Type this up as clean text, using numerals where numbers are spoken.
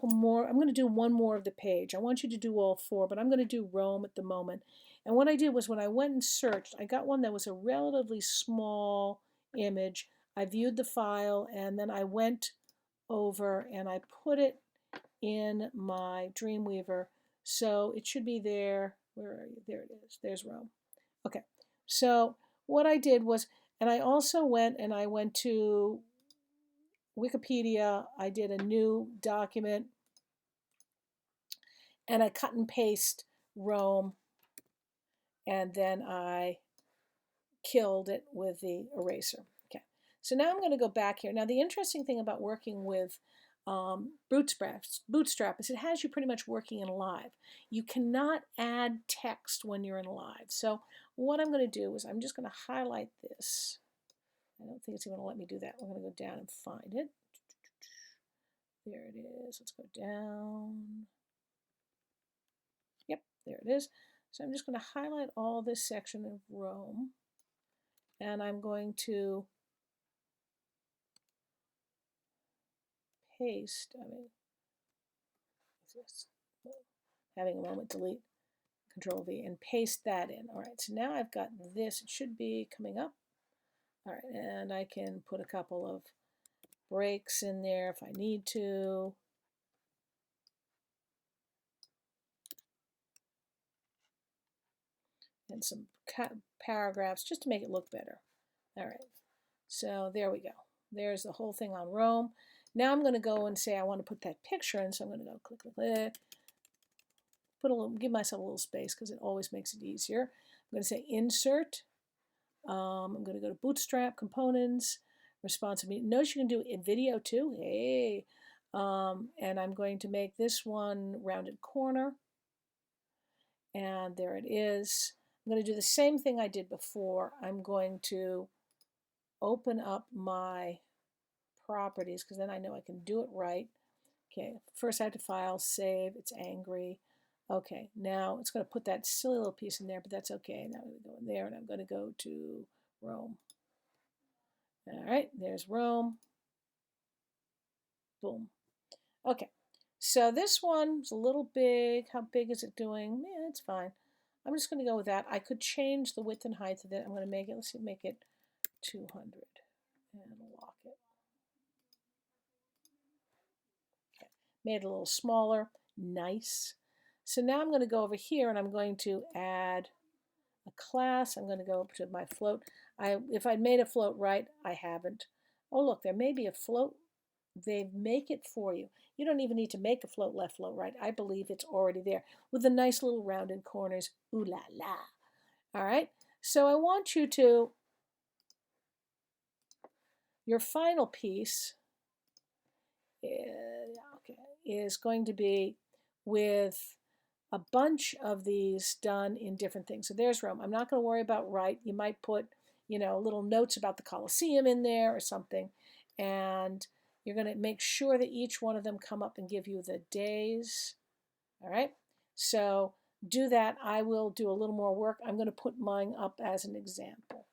more. I'm going to do one more of the page. I want you to do all four, but I'm going to do Rome at the moment. And what I did was when I went and searched, I got one that was a relatively small image. I viewed the file, and then I went over and I put it in my Dreamweaver. So it should be there. Where are you? There it is. There's Rome. Okay. So what I did was, and I also went to Wikipedia. I did a new document, and I cut and paste Rome, and then I killed it with the eraser. Okay, so now I'm going to go back here. Now the interesting thing about working with Bootstrap is it has you pretty much working in live. You cannot add text when you're in live. So what I'm going to do is I'm just going to highlight this. I don't think it's even going to let me do that. We're going to go down and find it. There it is. Let's go down. Yep, there it is. So I'm just going to highlight all this section of Rome, and I'm going to paste. Just having a moment, delete, Control V, and paste that in. All right, so now I've got this. It should be coming up. All right, and I can put a couple of breaks in there if I need to. And some paragraphs just to make it look better. All right, so there we go. There's the whole thing on Rome. Now I'm going to go and say I want to put that picture in, so I'm going to go click, click, click. Put a little, give myself a little space because it always makes it easier. I'm going to say Insert. I'm going to go to Bootstrap, Components, Responsive. Notice you can do a video too. Hey. And I'm going to make this one rounded corner. And there it is. I'm going to do the same thing I did before. I'm going to open up my properties because then I know I can do it right. Okay, first I have to file, save, it's angry. Okay, now it's going to put that silly little piece in there, but that's okay. Now I'm going to go in there and I'm going to go to Rome. All right, there's Rome. Boom. Okay, so this one's a little big. How big is it doing? Yeah, it's fine. I'm just going to go with that. I could change the width and height of it. I'm going to make it, let's see, make it 200 and lock it. Okay. Made it a little smaller. Nice. So now I'm going to go over here and I'm going to add a class. I'm going to go up to my float. If I'd made a float right, I haven't. Oh, look, there may be a float. They make it for you. You don't even need to make a float left, float right. I believe it's already there with the nice little rounded corners. Ooh la la. All right. So I want you to, your final piece is going to be with a bunch of these done in different things. So there's Rome. I'm not going to worry about right. You might put, little notes about the Colosseum in there or something. And you're going to make sure that each one of them come up and give you the days. All right. So do that. I will do a little more work. I'm going to put mine up as an example.